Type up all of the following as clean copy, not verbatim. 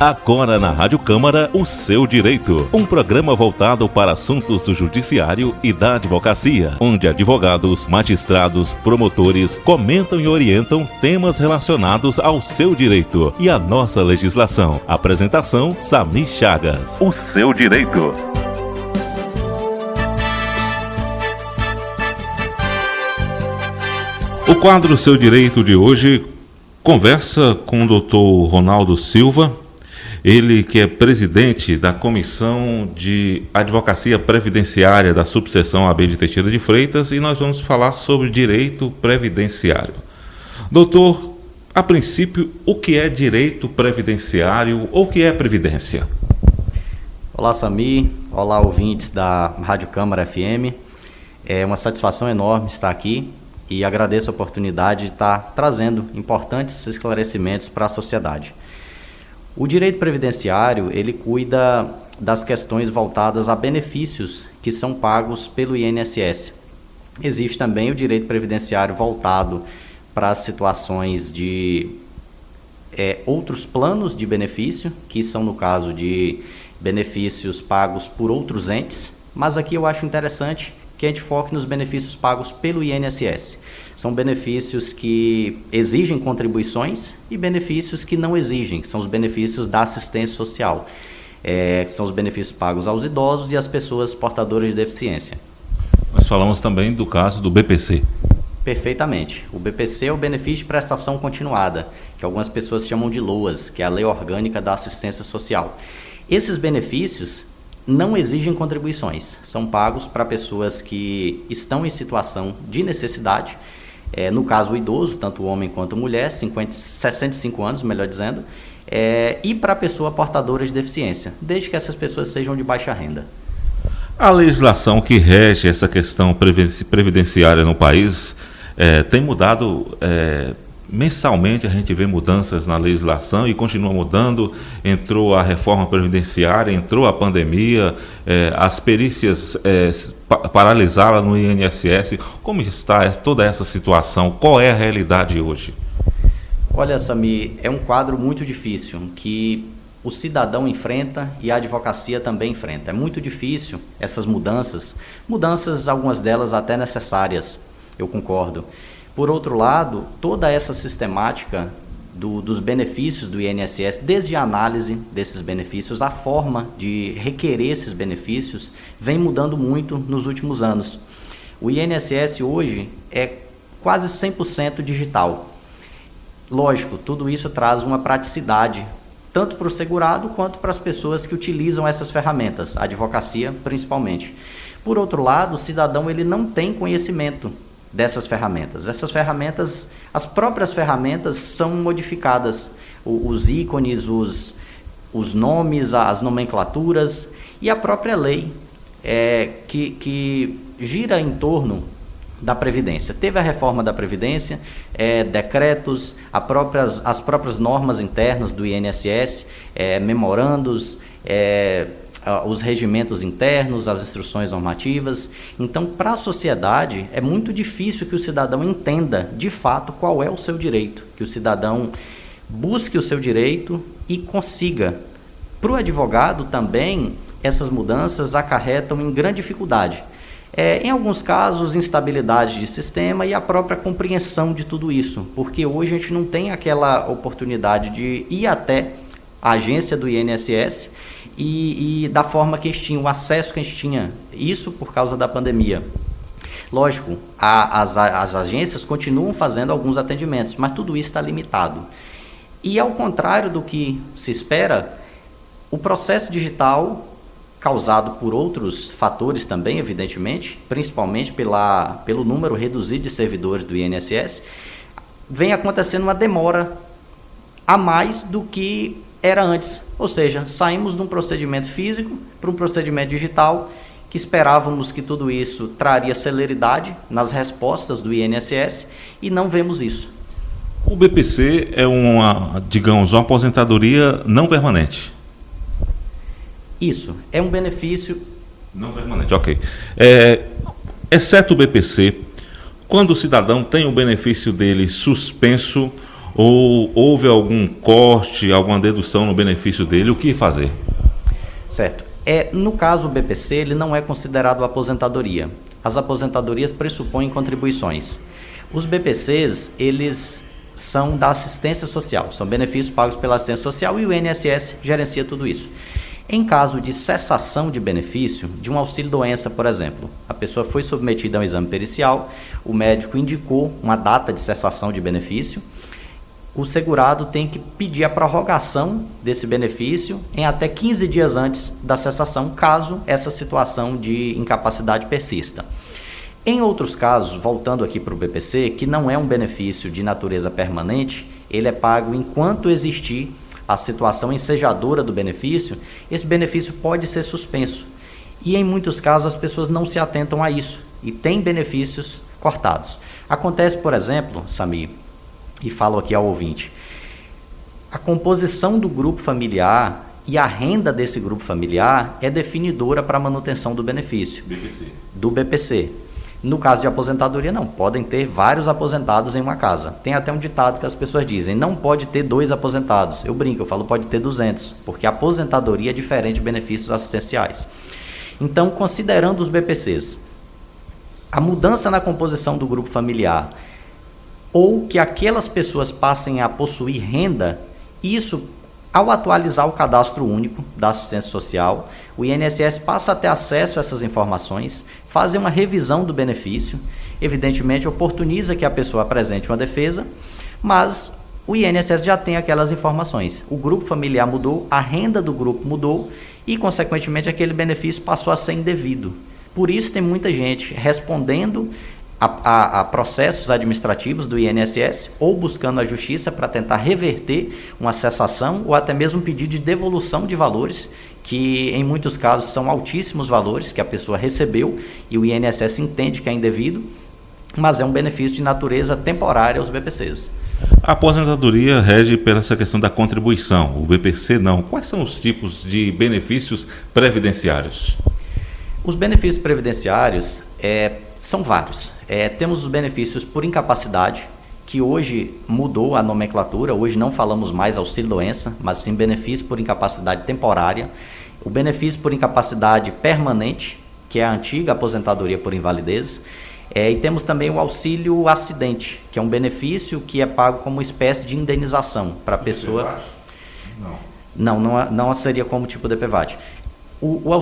Agora na Rádio Câmara, O Seu Direito, um programa voltado para assuntos do judiciário e da advocacia, onde advogados, magistrados, promotores comentam e orientam temas relacionados ao seu direito e à nossa legislação. Apresentação, Sami Chagas. O Seu Direito. O quadro Seu Direito de hoje conversa com o Dr. Ronaldo Silva, ele que é presidente da Comissão de Advocacia Previdenciária da Subseção AB de Teixeira de Freitas, e nós vamos falar sobre direito previdenciário. Doutor, a princípio, o que é direito previdenciário ou o que é previdência? Olá, Sami. Olá, ouvintes da Rádio Câmara FM. É uma satisfação enorme estar aqui e agradeço a oportunidade de estar trazendo importantes esclarecimentos para a sociedade. O direito previdenciário, ele cuida das questões voltadas a benefícios que são pagos pelo INSS. Existe também o direito previdenciário voltado para as situações de outros planos de benefício, que são no caso de benefícios pagos por outros entes, mas aqui eu acho interessante que a gente foque nos benefícios pagos pelo INSS. São benefícios que exigem contribuições e benefícios que não exigem, que são os benefícios da assistência social, que são os benefícios pagos aos idosos e às pessoas portadoras de deficiência. Nós falamos também do caso do BPC. Perfeitamente. O BPC é o benefício de prestação continuada, que algumas pessoas chamam de LOAS, que é a Lei Orgânica da Assistência Social. Esses benefícios não exigem contribuições, são pagos para pessoas que estão em situação de necessidade, no caso o idoso, tanto o homem quanto a mulher, 65 anos, melhor dizendo, e para a pessoa portadora de deficiência, desde que essas pessoas sejam de baixa renda. A legislação que rege essa questão previdenciária no país tem mudado. Mensalmente a gente vê mudanças na legislação e continua mudando. Entrou a reforma previdenciária, entrou a pandemia, as perícias paralisaram no INSS. Como está toda essa situação? Qual é a realidade hoje? Olha, Sami, é um quadro muito difícil que o cidadão enfrenta e a advocacia também enfrenta. É muito difícil essas mudanças, algumas delas até necessárias, eu concordo. Por outro lado, toda essa sistemática dos benefícios do INSS, desde a análise desses benefícios, a forma de requerer esses benefícios, vem mudando muito nos últimos anos. O INSS hoje é quase 100% digital. Lógico, tudo isso traz uma praticidade, tanto para o segurado quanto para as pessoas que utilizam essas ferramentas, a advocacia principalmente. Por outro lado, o cidadão ele não tem conhecimento dessas ferramentas. Essas ferramentas, as próprias ferramentas são modificadas, os ícones, os nomes, as nomenclaturas e a própria lei que gira em torno da Previdência. Teve a reforma da Previdência, decretos, as próprias normas internas do INSS, memorandos, os regimentos internos, as instruções normativas. Então, para a sociedade, é muito difícil que o cidadão entenda, de fato, qual é o seu direito, que o cidadão busque o seu direito e consiga. Para o advogado, também, essas mudanças acarretam em grande dificuldade. Em alguns casos, instabilidade de sistema e a própria compreensão de tudo isso, porque hoje a gente não tem aquela oportunidade de ir até a agência do INSS e da forma que a gente tinha, o acesso que a gente tinha, isso por causa da pandemia. Lógico, as agências continuam fazendo alguns atendimentos, mas tudo isso está limitado. E ao contrário do que se espera, o processo digital, causado por outros fatores também, evidentemente, principalmente pelo número reduzido de servidores do INSS, vem acontecendo uma demora a mais do que era antes. Ou seja, saímos de um procedimento físico para um procedimento digital, que esperávamos que tudo isso traria celeridade nas respostas do INSS e não vemos isso. O BPC é uma aposentadoria não permanente. Isso, é um benefício... Não permanente, ok. Exceto o BPC, quando o cidadão tem o benefício dele suspenso ou houve algum corte, alguma dedução no benefício dele, o que fazer? Certo. No caso do BPC, ele não é considerado aposentadoria. As aposentadorias pressupõem contribuições. Os BPCs, eles são da assistência social, são benefícios pagos pela assistência social e o INSS gerencia tudo isso. Em caso de cessação de benefício, de um auxílio-doença, por exemplo, a pessoa foi submetida a um exame pericial, o médico indicou uma data de cessação de benefício, o segurado tem que pedir a prorrogação desse benefício em até 15 dias antes da cessação, caso essa situação de incapacidade persista. Em outros casos, voltando aqui para o BPC, que não é um benefício de natureza permanente, ele é pago enquanto existir a situação ensejadora do benefício, esse benefício pode ser suspenso. E em muitos casos as pessoas não se atentam a isso e têm benefícios cortados. Acontece, por exemplo, Samir, e falo aqui ao ouvinte, a composição do grupo familiar e a renda desse grupo familiar é definidora para a manutenção do benefício. Do BPC. No caso de aposentadoria, não. Podem ter vários aposentados em uma casa. Tem até um ditado que as pessoas dizem, não pode ter 2 aposentados. Eu brinco, eu falo pode ter 200, porque a aposentadoria é diferente de benefícios assistenciais. Então, considerando os BPCs, a mudança na composição do grupo familiar ou que aquelas pessoas passem a possuir renda, isso, ao atualizar o cadastro único da assistência social, o INSS passa a ter acesso a essas informações, faz uma revisão do benefício, evidentemente oportuniza que a pessoa apresente uma defesa, mas o INSS já tem aquelas informações. O grupo familiar mudou, a renda do grupo mudou e, consequentemente, aquele benefício passou a ser indevido. Por isso, tem muita gente respondendo a processos administrativos do INSS ou buscando a justiça para tentar reverter uma cessação ou até mesmo pedir de devolução de valores, que em muitos casos são altíssimos valores que a pessoa recebeu e o INSS entende que é indevido, mas é um benefício de natureza temporária aos BPCs. A aposentadoria rege pela essa questão da contribuição, o BPC não. Quais são os tipos de benefícios previdenciários? Os benefícios previdenciários são vários. Temos os benefícios por incapacidade, que hoje mudou a nomenclatura, hoje não falamos mais auxílio-doença, mas sim benefício por incapacidade temporária. O benefício por incapacidade permanente, que é a antiga aposentadoria por invalidez. E temos também o auxílio-acidente, que é um benefício que é pago como uma espécie de indenização para a pessoa. Não seria como tipo de DPVAT. O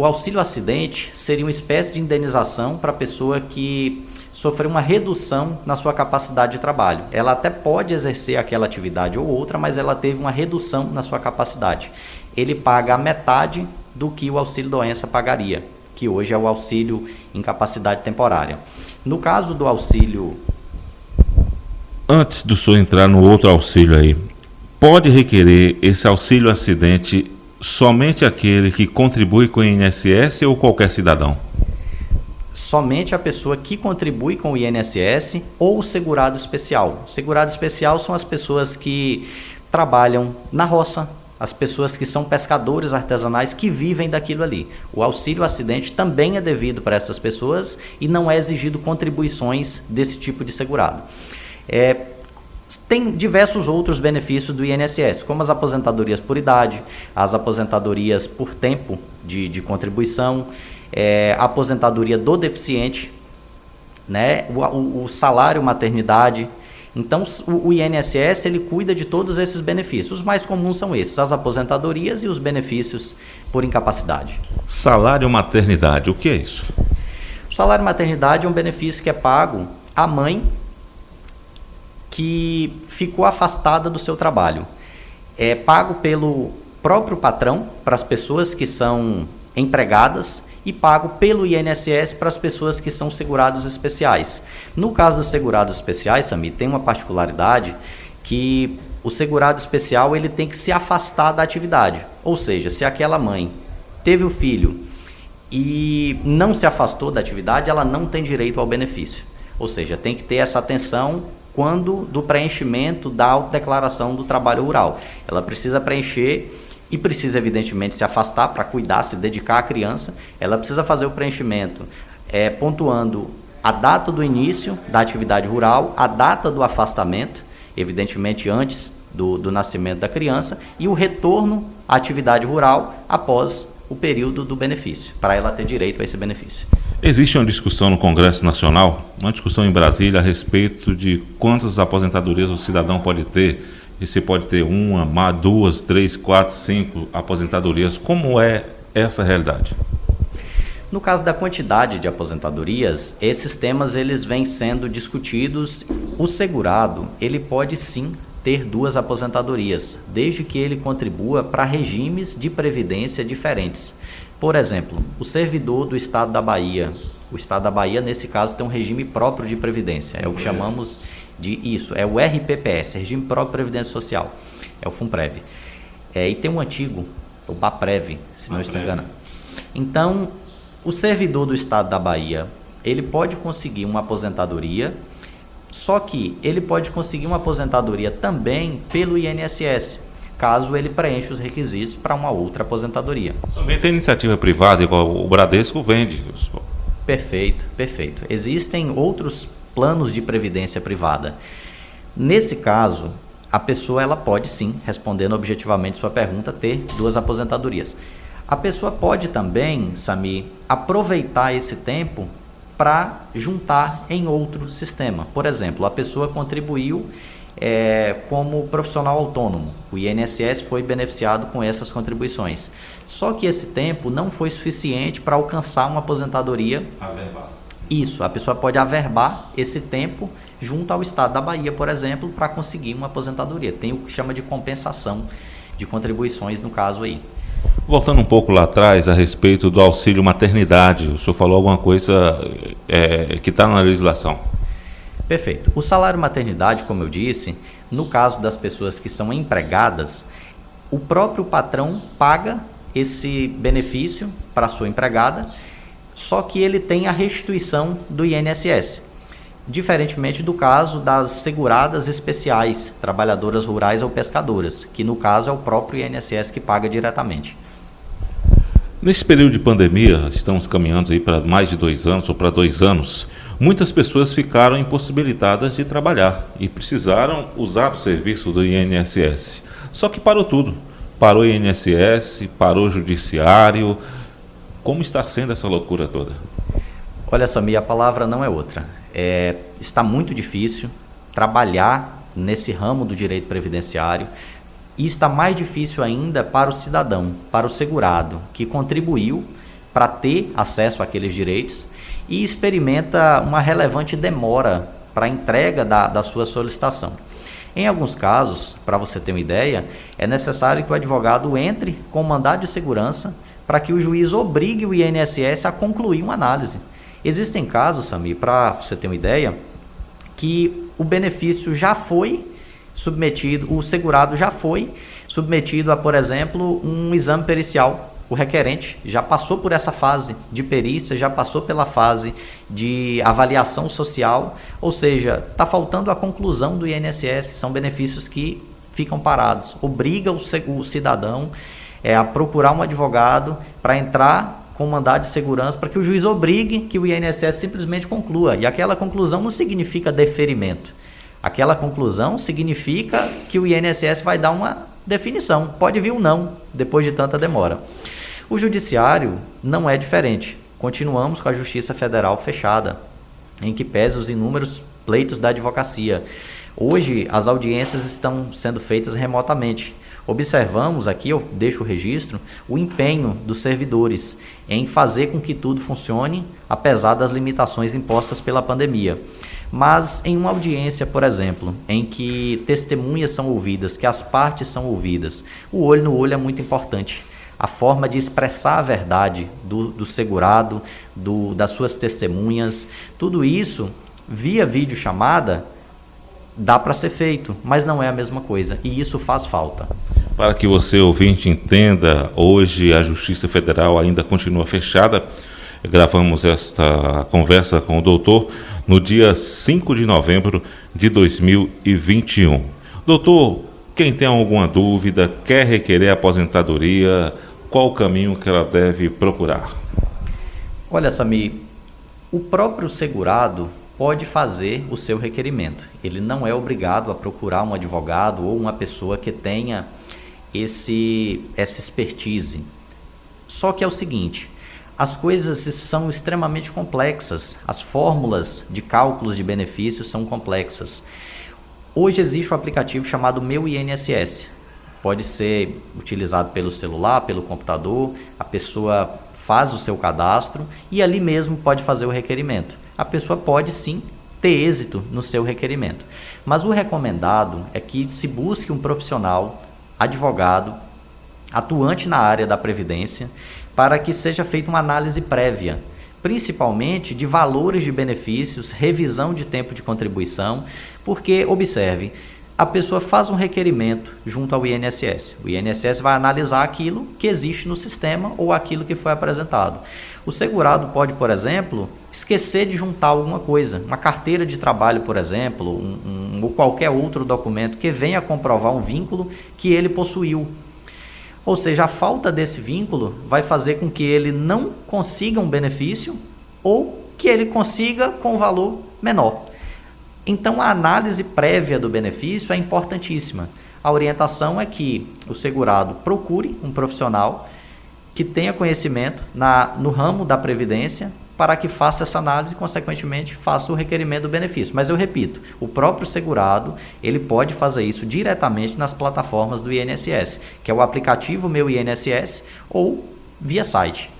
auxílio-acidente seria uma espécie de indenização para a pessoa que sofreu uma redução na sua capacidade de trabalho. Ela até pode exercer aquela atividade ou outra, mas ela teve uma redução na sua capacidade. Ele paga a metade do que o auxílio-doença pagaria, que hoje é o auxílio incapacidade temporária. No caso do auxílio... Antes do senhor entrar no outro auxílio aí, pode requerer esse auxílio-acidente somente aquele que contribui com o INSS ou qualquer cidadão? Somente a pessoa que contribui com o INSS ou o segurado especial. Segurado especial são as pessoas que trabalham na roça, as pessoas que são pescadores artesanais que vivem daquilo ali. O auxílio-acidente também é devido para essas pessoas e não é exigido contribuições desse tipo de segurado. Tem diversos outros benefícios do INSS, como as aposentadorias por idade, as aposentadorias por tempo de contribuição, a aposentadoria do deficiente, né? o salário maternidade. Então, o INSS ele cuida de todos esses benefícios. Os mais comuns são esses, as aposentadorias e os benefícios por incapacidade. Salário maternidade, o que é isso? O salário maternidade é um benefício que é pago à mãe que ficou afastada do seu trabalho. É pago pelo próprio patrão para as pessoas que são empregadas e pago pelo INSS para as pessoas que são segurados especiais. No caso dos segurados especiais, Samir, tem uma particularidade que o segurado especial ele tem que se afastar da atividade. Ou seja, se aquela mãe teve o filho e não se afastou da atividade, ela não tem direito ao benefício. Ou seja, tem que ter essa atenção quando do preenchimento da autodeclaração do trabalho rural. Ela precisa preencher e precisa, evidentemente, se afastar para cuidar, se dedicar à criança. Ela precisa fazer o preenchimento pontuando a data do início da atividade rural, a data do afastamento evidentemente antes do nascimento da criança, e o retorno à atividade rural após o período do benefício, para ela ter direito a esse benefício. Existe uma discussão no Congresso Nacional, uma discussão em Brasília a respeito de quantas aposentadorias o cidadão pode ter, e se pode ter uma, duas, três, quatro, cinco aposentadorias. Como é essa realidade? No caso da quantidade de aposentadorias, esses temas eles vêm sendo discutidos. O segurado, ele pode sim ter 2 aposentadorias, desde que ele contribua para regimes de previdência diferentes. Por exemplo, o servidor do Estado da Bahia. O Estado da Bahia, nesse caso, tem um regime próprio de previdência. É o que chamamos de isso, é o RPPS, Regime Próprio de Previdência Social. É o FUNPREV. E tem um antigo, o BAPREV, se não estou enganado. Então, o servidor do Estado da Bahia, ele pode conseguir uma aposentadoria, só que ele pode conseguir uma aposentadoria também pelo INSS, caso ele preencha os requisitos para uma outra aposentadoria. Também tem iniciativa privada, igual o Bradesco vende. Perfeito, perfeito. Existem outros planos de previdência privada. Nesse caso, a pessoa ela pode sim, respondendo objetivamente sua pergunta, ter 2 aposentadorias. A pessoa pode também, Samir, aproveitar esse tempo para juntar em outro sistema. Por exemplo, a pessoa contribuiu como profissional autônomo. O INSS foi beneficiado com essas contribuições. Só que esse tempo não foi suficiente para alcançar uma aposentadoria. Averbar. Isso, a pessoa pode averbar esse tempo junto ao Estado da Bahia, por exemplo, para conseguir uma aposentadoria. Tem o que chama de compensação de contribuições no caso aí. Voltando um pouco lá atrás a respeito do auxílio maternidade, o senhor falou alguma coisa que está na legislação. Perfeito. O salário maternidade, como eu disse, no caso das pessoas que são empregadas, o próprio patrão paga esse benefício para a sua empregada, só que ele tem a restituição do INSS. Diferentemente do caso das seguradas especiais, trabalhadoras rurais ou pescadoras, que no caso é o próprio INSS que paga diretamente. Nesse período de pandemia, estamos caminhando aí para mais de 2 anos ou para 2 anos, muitas pessoas ficaram impossibilitadas de trabalhar e precisaram usar o serviço do INSS. Só que parou tudo. Parou o INSS, parou o judiciário. Como está sendo essa loucura toda? Olha, Samir, a palavra não é outra. Está muito difícil trabalhar nesse ramo do direito previdenciário e está mais difícil ainda para o cidadão, para o segurado, que contribuiu para ter acesso àqueles direitos e experimenta uma relevante demora para a entrega da sua solicitação. Em alguns casos, para você ter uma ideia, é necessário que o advogado entre com mandado de segurança para que o juiz obrigue o INSS a concluir uma análise. Existem casos, Samir, para você ter uma ideia, que o benefício já foi submetido, o segurado já foi submetido a, por exemplo, um exame pericial. O requerente já passou por essa fase de perícia, já passou pela fase de avaliação social, ou seja, está faltando a conclusão do INSS, são benefícios que ficam parados. Obriga o cidadão a procurar um advogado para entrar com mandado de segurança para que o juiz obrigue que o INSS simplesmente conclua. E aquela conclusão não significa deferimento. Aquela conclusão significa que o INSS vai dar uma definição. Pode vir um não, depois de tanta demora. O judiciário não é diferente. Continuamos com a Justiça Federal fechada, em que pesa os inúmeros pleitos da advocacia. Hoje, as audiências estão sendo feitas remotamente. Observamos aqui, eu deixo o registro, o empenho dos servidores em fazer com que tudo funcione, apesar das limitações impostas pela pandemia. Mas em uma audiência, por exemplo, em que testemunhas são ouvidas, que as partes são ouvidas, o olho no olho é muito importante. A forma de expressar a verdade do segurado, das suas testemunhas, tudo isso, via videochamada, dá para ser feito, mas não é a mesma coisa, e isso faz falta. Para que você, ouvinte, entenda, hoje a Justiça Federal ainda continua fechada. Gravamos esta conversa com o doutor no dia 5 de novembro de 2021. Doutor, quem tem alguma dúvida, quer requerer aposentadoria, qual o caminho que ela deve procurar? Olha, Samir, o próprio segurado, pode fazer o seu requerimento. Ele não é obrigado a procurar um advogado ou uma pessoa que tenha essa expertise. Só que é o seguinte, as coisas são extremamente complexas, as fórmulas de cálculos de benefícios são complexas. Hoje existe um aplicativo chamado Meu INSS, pode ser utilizado pelo celular, pelo computador, a pessoa faz o seu cadastro e ali mesmo pode fazer o requerimento. A pessoa pode sim ter êxito no seu requerimento, mas o recomendado é que se busque um profissional, advogado, atuante na área da Previdência, para que seja feita uma análise prévia, principalmente de valores de benefícios, revisão de tempo de contribuição, porque, observe, a pessoa faz um requerimento junto ao INSS. O INSS vai analisar aquilo que existe no sistema ou aquilo que foi apresentado. O segurado pode, por exemplo, esquecer de juntar alguma coisa, uma carteira de trabalho, por exemplo, ou qualquer outro documento que venha comprovar um vínculo que ele possuiu. Ou seja, a falta desse vínculo vai fazer com que ele não consiga um benefício ou que ele consiga com um valor menor. Então, a análise prévia do benefício é importantíssima. A orientação é que o segurado procure um profissional que tenha conhecimento no ramo da Previdência para que faça essa análise e, consequentemente, faça o requerimento do benefício. Mas eu repito, o próprio segurado ele pode fazer isso diretamente nas plataformas do INSS, que é o aplicativo Meu INSS ou via site.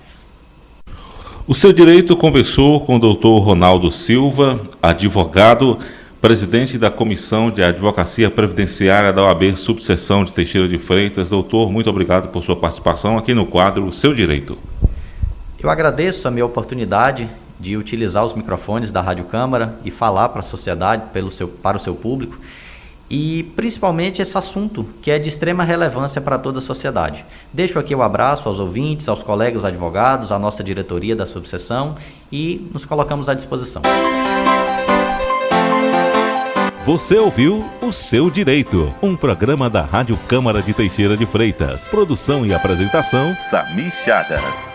O Seu Direito conversou com o Dr. Ronaldo Silva, advogado, presidente da Comissão de Advocacia Previdenciária da OAB Subseção de Teixeira de Freitas. Doutor, muito obrigado por sua participação aqui no quadro O Seu Direito. Eu agradeço a minha oportunidade de utilizar os microfones da Rádio Câmara e falar para a sociedade, para o seu público, e principalmente esse assunto que é de extrema relevância para toda a sociedade. Deixo aqui o abraço aos ouvintes, aos colegas advogados, à nossa diretoria da subseção e nos colocamos à disposição. Você ouviu O Seu Direito, um programa da Rádio Câmara de Teixeira de Freitas. Produção e apresentação, Samir Chagas.